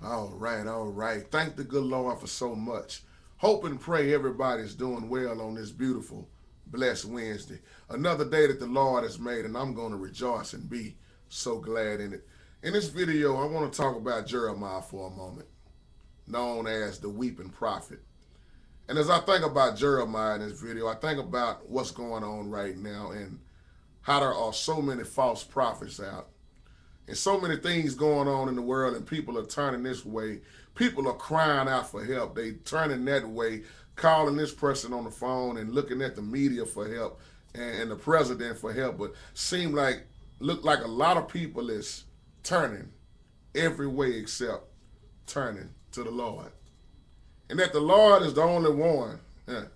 All right, all right. Thank the good Lord for so much. Hope and pray everybody's doing well on this beautiful, blessed Wednesday. Another day that the Lord has made, and I'm going to rejoice and be so glad in it. In this video, I want to talk about Jeremiah for a moment, known as the weeping prophet. And as I think about Jeremiah in this video, I think about what's going on right now and how there are so many false prophets out and so many things going on in the world, and people are turning this way. People are crying out for help. They turning that way, calling this person on the phone and looking at the media for help and the president for help. But look like a lot of people is turning every way except turning to the Lord. And that the Lord is the only one, the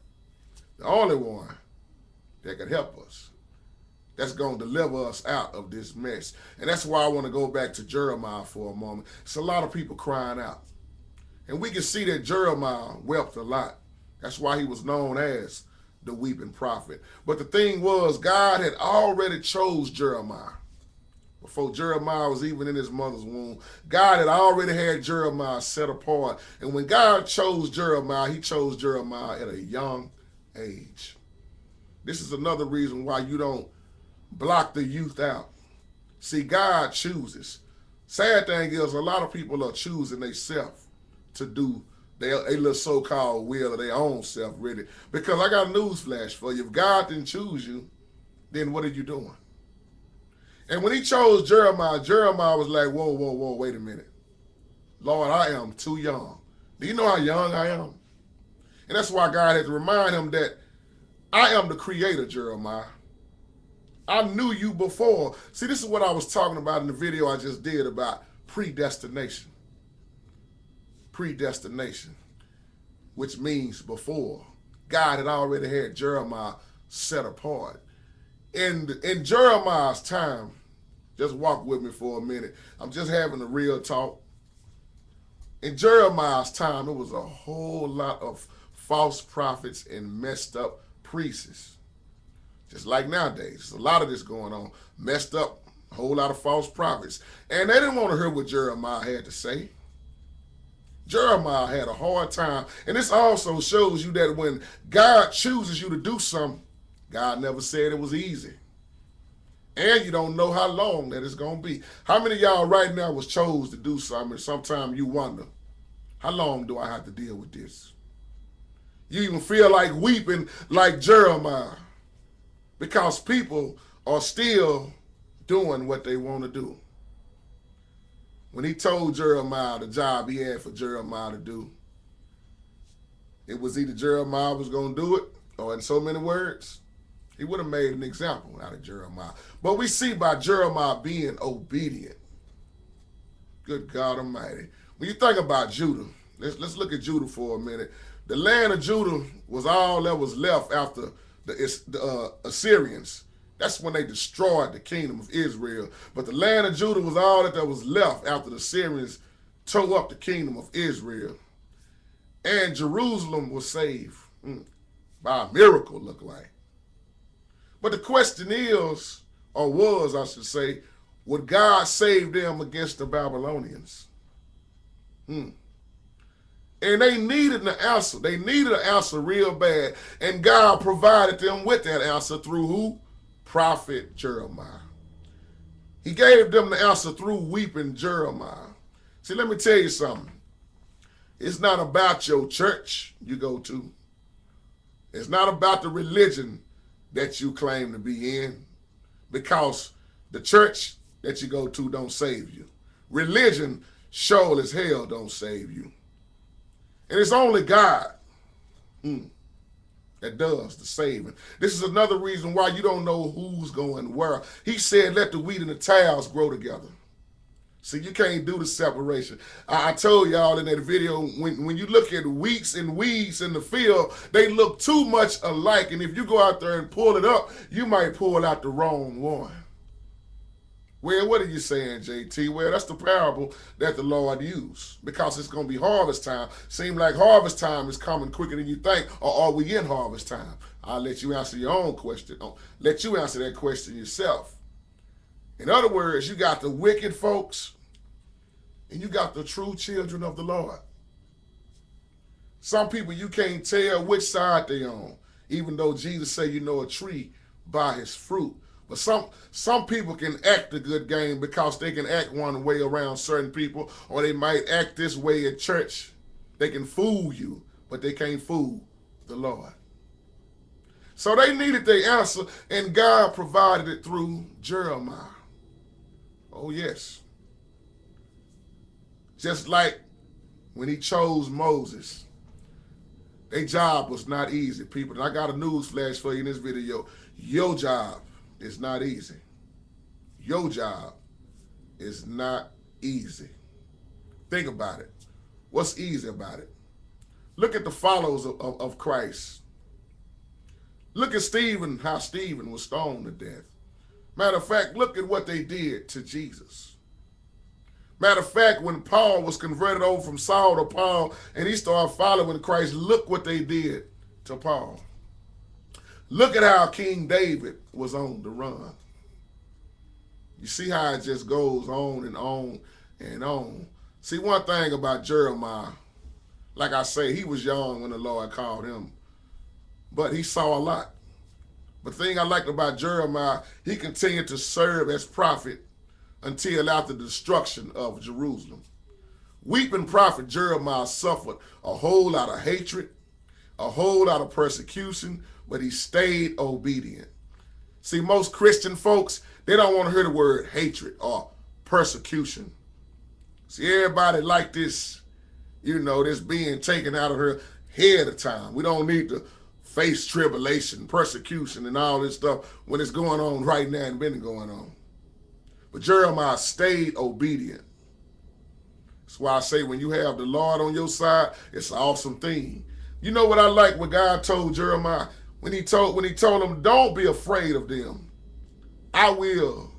only one that can help us, that's going to deliver us out of this mess. And that's why I want to go back to Jeremiah for a moment. It's a lot of people crying out. And we can see that Jeremiah wept a lot. That's why he was known as the weeping prophet. But the thing was, God had already chose Jeremiah. Before Jeremiah was even in his mother's womb, God had already had Jeremiah set apart. And when God chose Jeremiah, he chose Jeremiah at a young age. This is another reason why you don't block the youth out. See, God chooses. Sad thing is, a lot of people are choosing themselves to do their little so-called will of their own self, really. Because I got a news flash for you. If God didn't choose you, then what are you doing? And when he chose Jeremiah, Jeremiah was like, whoa, whoa, whoa, wait a minute. Lord, I am too young. Do you know how young I am? And that's why God had to remind him that I am the creator, Jeremiah. I knew you before. See, this is what I was talking about in the video I just did about predestination. Predestination, which means before. God had already had Jeremiah set apart. In Jeremiah's time, just walk with me for a minute. I'm just having a real talk. In Jeremiah's time, it was a whole lot of false prophets and messed up priests. Just like nowadays, there's a lot of this going on. Messed up, a whole lot of false prophets. And they didn't want to hear what Jeremiah had to say. Jeremiah had a hard time. And this also shows you that when God chooses you to do something, God never said it was easy. And you don't know how long that it's going to be. How many of y'all right now was chose to do something and sometimes you wonder, how long do I have to deal with this? You even feel like weeping like Jeremiah, because people are still doing what they want to do. When he told Jeremiah the job he had for Jeremiah to do, it was either Jeremiah was going to do it, or in so many words, he would have made an example out of Jeremiah. But we see by Jeremiah being obedient. Good God Almighty. When you think about Judah, let's look at Judah for a minute. The land of Judah was all that was left after the Assyrians. That's when they destroyed the kingdom of Israel. But the land of Judah was all that was left after the Assyrians tore up the kingdom of Israel. And Jerusalem was saved by a miracle, look like. But the question is, or was, I should say, would God save them against the Babylonians? And they needed an answer. They needed an answer real bad. And God provided them with that answer through who? Prophet Jeremiah. He gave them the answer through weeping Jeremiah. See, let me tell you something. It's not about your church you go to. It's not about the religion that you claim to be in, because the church that you go to don't save you. Religion, sure as hell, don't save you. And it's only God that does the saving. This is another reason why you don't know who's going where. He said, let the wheat and the tares grow together. See, you can't do the separation. I told y'all in that video, when you look at wheats and weeds in the field, they look too much alike. And if you go out there and pull it up, you might pull out the wrong one. Well, what are you saying, JT? Well, that's the parable that the Lord used, because it's going to be harvest time. Seems like harvest time is coming quicker than you think, or are we in harvest time? I'll let you answer your own question. I'll let you answer that question yourself. In other words, you got the wicked folks and you got the true children of the Lord. Some people you can't tell which side they on, even though Jesus say you know a tree by his fruit. But some people can act a good game because they can act one way around certain people, or they might act this way at church. They can fool you, but they can't fool the Lord. So they needed their answer, and God provided it through Jeremiah. Oh, yes. Just like when he chose Moses, their job was not easy, people. And I got a news flash for you in this video. Your job is not easy. Your job is not easy. Think about it. What's easy about it? Look at the followers of Christ. Look at Stephen, how Stephen was stoned to death. Matter of fact, look at what they did to Jesus. Matter of fact, when Paul was converted over from Saul to Paul and he started following Christ, look what they did to Paul. Look at how King David was on the run. You see how it just goes on and on and on. See, one thing about Jeremiah, like I say, he was young when the Lord called him, but he saw a lot. The thing I liked about Jeremiah, he continued to serve as prophet until after the destruction of Jerusalem. Weeping prophet Jeremiah suffered a whole lot of hatred, a whole lot of persecution, but he stayed obedient. See, most Christian folks, they don't want to hear the word hatred or persecution. See, everybody like this, this being taken out of her head of time. We don't need to face tribulation, persecution, and all this stuff when it's going on right now and been going on. But Jeremiah stayed obedient. That's why I say when you have the Lord on your side, it's an awesome thing. You know what I like what God told Jeremiah? When he told him, don't be afraid of them. I will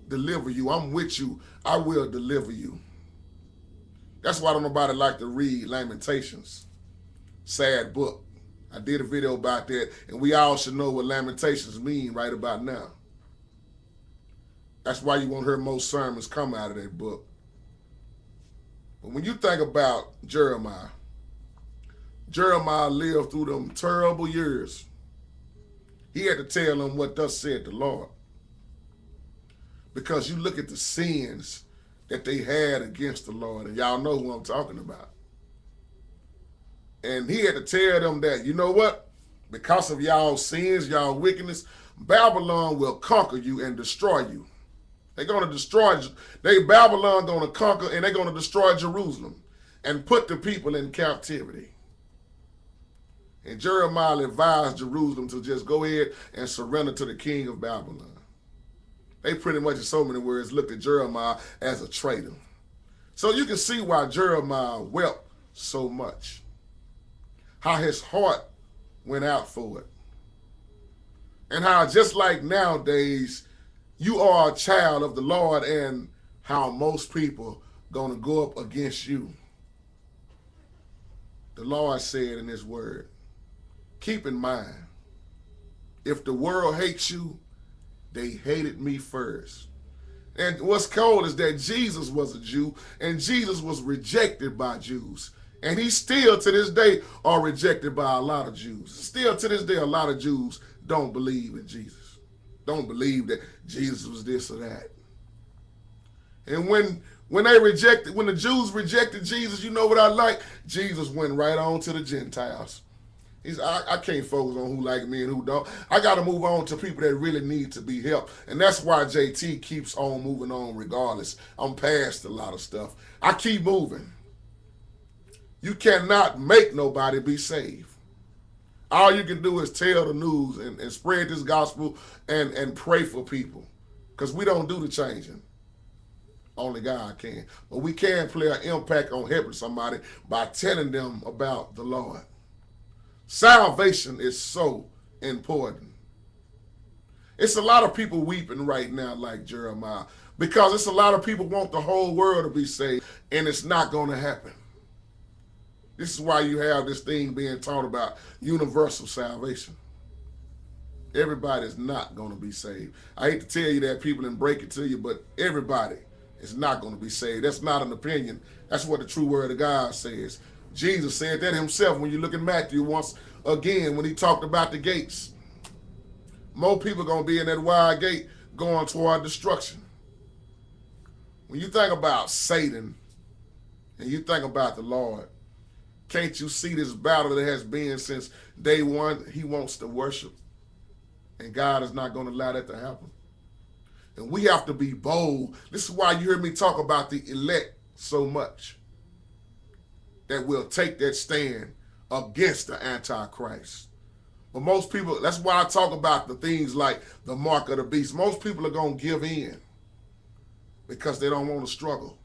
deliver you. I'm with you. I will deliver you. That's why don't nobody like to read Lamentations. Sad book. I did a video about that, and we all should know what Lamentations mean right about now. That's why you won't hear most sermons come out of that book. But when you think about Jeremiah lived through them terrible years. He had to tell them what thus said the Lord. Because you look at the sins that they had against the Lord, and y'all know who I'm talking about. And he had to tell them that, you know what? Because of y'all sins, y'all wickedness, Babylon will conquer you and destroy you. They're going to destroy, Babylon going to conquer, and they're going to destroy Jerusalem and put the people in captivity. And Jeremiah advised Jerusalem to just go ahead and surrender to the king of Babylon. They pretty much, in so many words, looked at Jeremiah as a traitor. So you can see why Jeremiah wept so much. How his heart went out for it. And how just like nowadays, you are a child of the Lord, and how most people going to go up against you. The Lord said in his word, keep in mind, if the world hates you, they hated me first. And what's cold is that Jesus was a Jew, and Jesus was rejected by Jews. And he still to this day are rejected by a lot of Jews. Still to this day, a lot of Jews don't believe in Jesus. Don't believe that Jesus was this or that. And when the Jews rejected Jesus, you know what I like? Jesus went right on to the Gentiles. I can't focus on who like me and who don't. I got to move on to people that really need to be helped. And that's why JT keeps on moving on regardless. I'm past a lot of stuff. I keep moving. You cannot make nobody be saved. All you can do is tell the news and spread this gospel and pray for people. Because we don't do the changing. Only God can. But we can play an impact on helping somebody by telling them about the Lord. Salvation is so important. It's a lot of people weeping right now like Jeremiah because it's a lot of people want the whole world to be saved, and it's not going to happen. This is why you have this thing being taught about universal salvation. Everybody's not going to be saved. I hate to tell you that, people, and break it to you, but everybody is not going to be saved. That's not an opinion. That's what the true word of God says. Jesus said that himself when you look at Matthew once again when he talked about the gates. More people are going to be in that wide gate going toward destruction. When you think about Satan and you think about the Lord, can't you see this battle that has been since day one? He wants to worship. And God is not going to allow that to happen. And we have to be bold. This is why you hear me talk about the elect so much. That will take that stand against the Antichrist. But most people, that's why I talk about the things like the mark of the beast. Most people are going to give in because they don't want to struggle.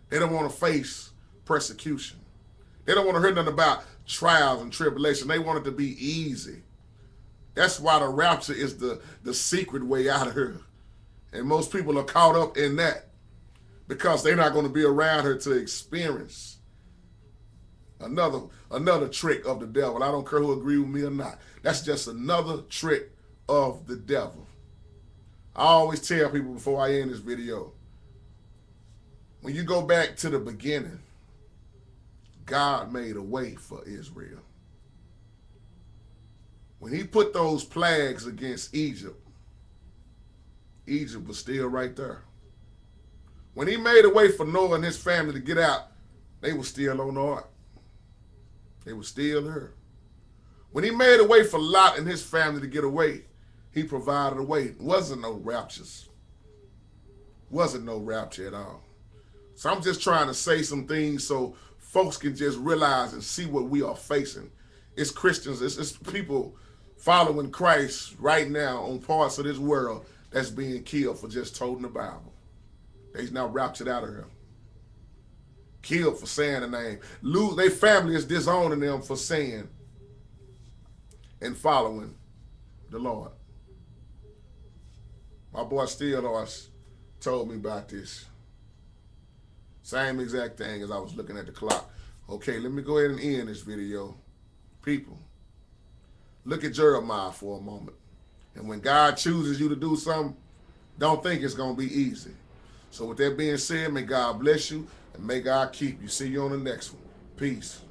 They don't want to face persecution. They don't want to hear nothing about trials and tribulation. They want it to be easy. That's why the rapture is the secret way out of here. And most people are caught up in that because they're not going to be around here to experience another trick of the devil. I don't care who agree with me or not. That's just another trick of the devil. I always tell people before I end this video, when you go back to the beginning, God made a way for Israel. When he put those plagues against Egypt, Egypt was still right there. When he made a way for Noah and his family to get out, they were still on the ark. They were still there. When he made a way for Lot and his family to get away, he provided a way. It wasn't no raptures. Wasn't no rapture at all. So I'm just trying to say some things so folks can just realize and see what we are facing. It's Christians, it's people following Christ right now on parts of this world that's being killed for just toting the Bible. They's now raptured out of here. Killed for saying the name. Their family is disowning them for saying and following the Lord. My boy Steele told me about this. Same exact thing as I was looking at the clock. Okay, let me go ahead and end this video. People, look at Jeremiah for a moment. And when God chooses you to do something, don't think it's going to be easy. So with that being said, may God bless you and may God keep you. See you on the next one. Peace.